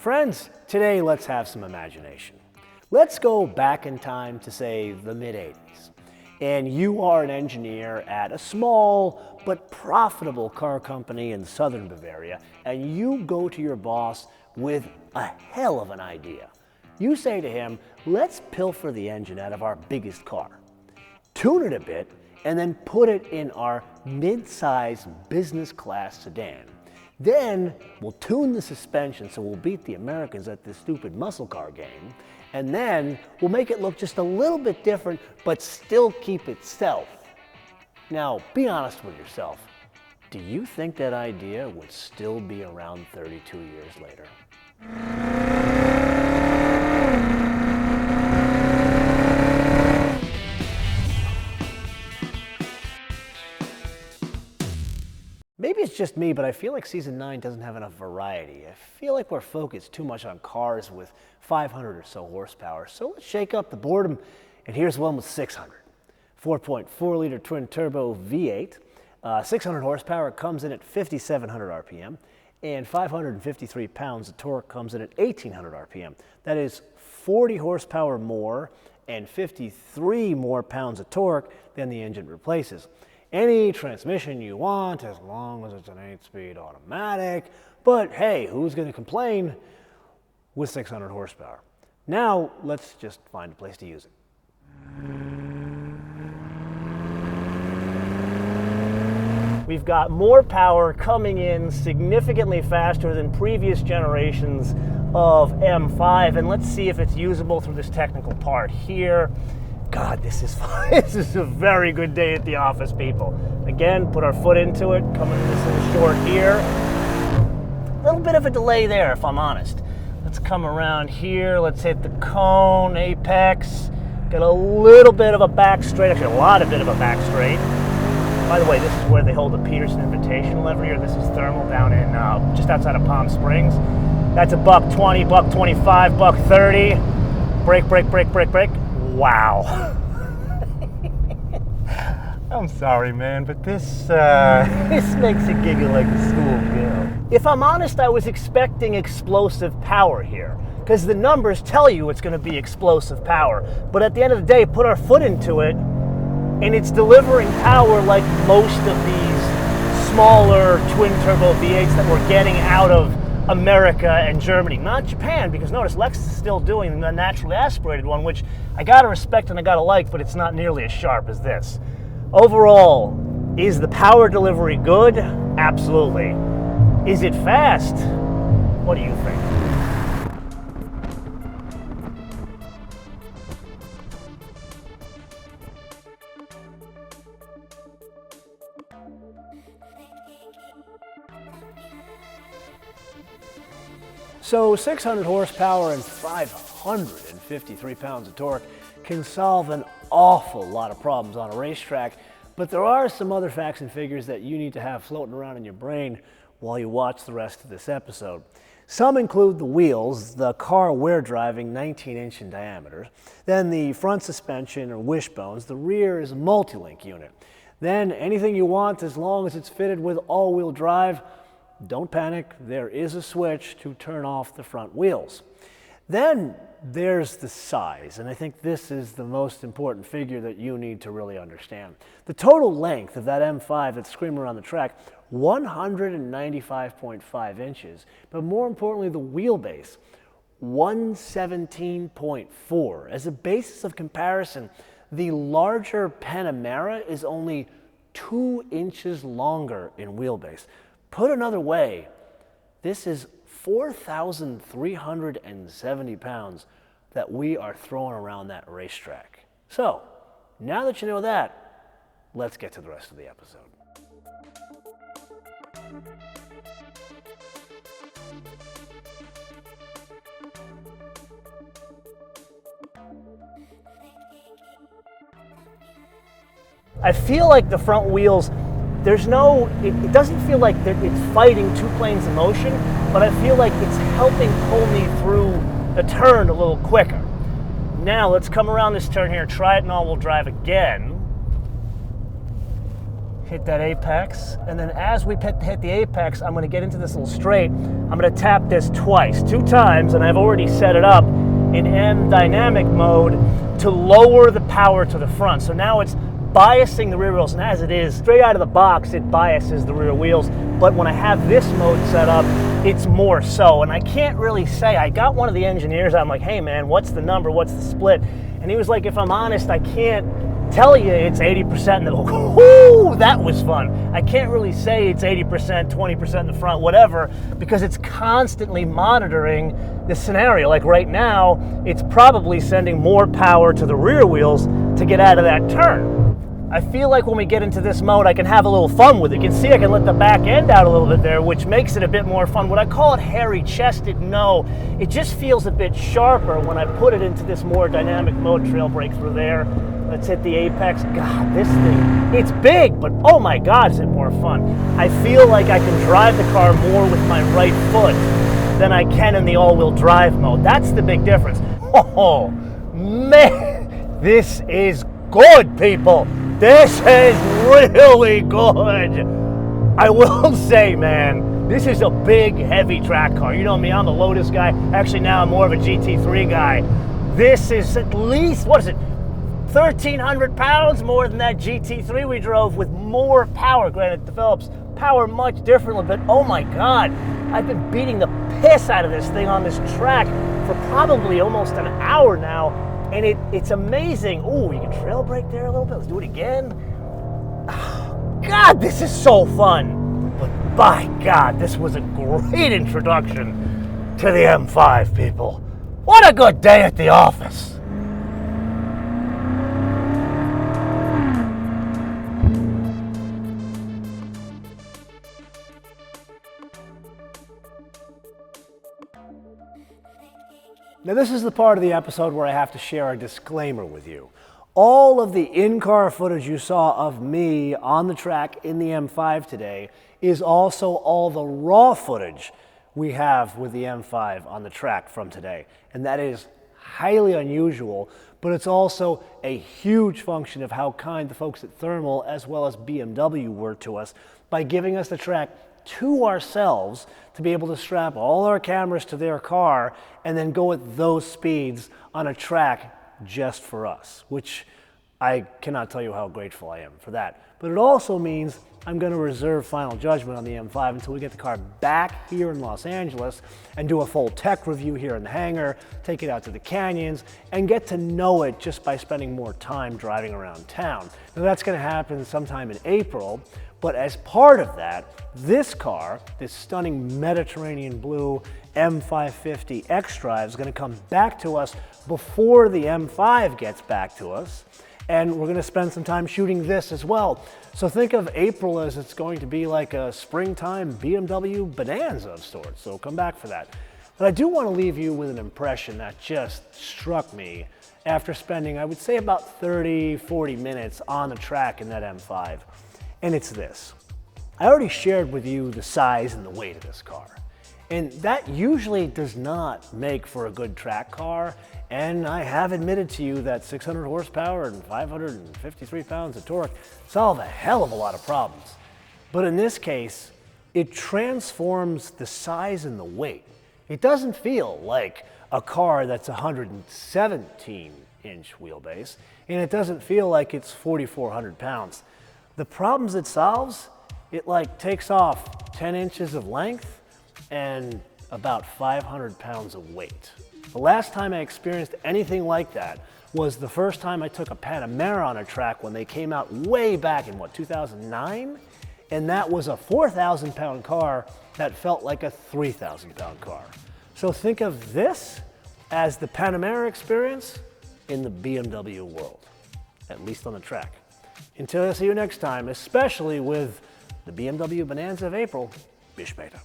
Friends, today let's have some imagination. Let's go back in time to, say, the mid-'80s. And you are an engineer at a small but profitable car company in southern Bavaria, and you go to your boss with a hell of an idea. You say to him, let's pilfer the engine out of our biggest car, tune it a bit, and then put it in our mid-size business class sedan. Then we'll tune the suspension so we'll beat the Americans at this stupid muscle car game. And then we'll make it look just a little bit different, but still keep its stealth. Now, be honest with yourself. Do you think that idea would still be around 32 years later? Maybe it's just me, but I feel like Season 9 doesn't have enough variety. I feel like we're focused too much on cars with 500 or so horsepower. So let's shake up the boredom, and here's one with 600. 4.4-liter twin turbo V8, 600 horsepower, comes in at 5,700 RPM, and 553 pounds of torque comes in at 1,800 RPM. That is 40 horsepower more and 53 more pounds of torque than the engine replaces. Any transmission you want, as long as it's an 8-speed automatic. But hey, who's going to complain with 600 horsepower? Now, let's just find a place to use it. We've got more power coming in significantly faster than previous generations of M5, and let's see if it's usable through this technical part here. God, this is fun. This is a very good day at the office, people. Again, put our foot into it, coming to this little short here. A little bit of a delay there, if I'm honest. Let's come around here. Let's hit the cone, apex. Get a little bit of a back straight, actually a lot of bit of a back straight. By the way, this is where they hold the Peterson Invitational every year. This is thermal down in just outside of Palm Springs. That's a $120, $125, $130. Brake, brake, brake, brake, brake. Wow. I'm sorry, man, but this makes it giggle like a schoolgirl. If I'm honest, I was expecting explosive power here, because the numbers tell you it's going to be explosive power. But at the end of the day, put our foot into it, and it's delivering power like most of these smaller twin-turbo V8s that we're getting out of America and Germany, not Japan, because notice Lex is still doing the naturally aspirated one, which I gotta respect and I gotta like, but it's not nearly as sharp as this. Overall, is the power delivery good? Absolutely. Is it fast? What do you think? So 600 horsepower and 553 pounds of torque can solve an awful lot of problems on a racetrack, but there are some other facts and figures that you need to have floating around in your brain while you watch the rest of this episode. Some include the wheels, the car we're driving 19-inch in diameter, then the front suspension or wishbones, the rear is a multi-link unit, then anything you want as long as it's fitted with all-wheel drive. Don't panic, there is a switch to turn off the front wheels. Then there's the size, and I think this is the most important figure that you need to really understand. The total length of that M5 that's screaming around the track, 195.5 inches, but more importantly, the wheelbase, 117.4. As a basis of comparison, the larger Panamera is only 2 inches longer in wheelbase. Put another way, this is 4,370 pounds that we are throwing around that racetrack. So, now that you know that, let's get to the rest of the episode. I feel like the front wheels, it doesn't feel like it's fighting two planes of motion, but I feel like it's helping pull me through the turn a little quicker. Now let's come around this turn here, try it in all-wheel drive again. hit that apex, and then as we hit the apex, I'm going to get into this little straight. I'm going to tap this twice, 2 times, and I've already set it up in M dynamic mode to lower the power to the front. So now it's biasing the rear wheels, and as it is, straight out of the box, it biases the rear wheels. But when I have this mode set up, it's more so. And I can't really say, I got one of the engineers, I'm like, hey man, what's the number, what's the split? And he was like, if I'm honest, I can't tell you it's 80%, and they're like, whoo, that was fun. I can't really say it's 80%, 20% in the front, whatever, because it's constantly monitoring the scenario. Like right now, it's probably sending more power to the rear wheels to get out of that turn. I feel like when we get into this mode, I can have a little fun with it. You can see I can let the back end out a little bit there, which makes it a bit more fun. Would I call it hairy-chested? No. It just feels a bit sharper when I put it into this more dynamic mode. Trail brake through there. Let's hit the apex. God, this thing, it's big, but oh my God, is it more fun. I feel like I can drive the car more with my right foot than I can in the all-wheel drive mode. That's the big difference. Oh, man, this is good, people. This is really good. I will say, man, this is a big, heavy track car. You know me, I'm a Lotus guy. Actually, now I'm more of a GT3 guy. This is at least, what is it, 1,300 pounds more than that GT3 we drove, with more power. Granted, it develops power much differently, but oh my God, I've been beating the piss out of this thing on this track for probably almost an hour now, and it's amazing. Ooh, you can trail brake there a little bit. Let's do it again. God, this is so fun. But by God, this was a great introduction to the M5, people. What a good day at the office. Now, this is the part of the episode where I have to share a disclaimer with you. All of the in-car footage you saw of me on the track in the M5 today is also all the raw footage we have with the M5 on the track from today. And that is highly unusual, but it's also a huge function of how kind the folks at Thermal as well as BMW were to us by giving us the track to ourselves to be able to strap all our cameras to their car and then go at those speeds on a track just for us, which I cannot tell you how grateful I am for that. But it also means I'm going to reserve final judgment on the M5 until we get the car back here in Los Angeles and do a full tech review here in the hangar, take it out to the canyons, and get to know it just by spending more time driving around town. Now that's going to happen sometime in April, but as part of that, this car, this stunning Mediterranean blue M550 X-Drive, is going to come back to us before the M5 gets back to us, and we're going to spend some time shooting this as well. So think of April as it's going to be like a springtime BMW bonanza of sorts, so come back for that. But I do want to leave you with an impression that just struck me after spending, I would say, about 30, 40 minutes on the track in that M5. And it's this. I already shared with you the size and the weight of this car. And that usually does not make for a good track car. And I have admitted to you that 600 horsepower and 553 pounds of torque solve a hell of a lot of problems. But in this case, it transforms the size and the weight. It doesn't feel like a car that's 117-inch wheelbase, and it doesn't feel like it's 4,400 pounds. The problems it solves, it like takes off 10 inches of length and about 500 pounds of weight. The last time I experienced anything like that was the first time I took a Panamera on a track when they came out way back in, 2009? And that was a 4,000 pound car that felt like a 3,000 pound car. So think of this as the Panamera experience in the BMW world, at least on the track. Until I see you next time, especially with the BMW Bonanza of April, bis später.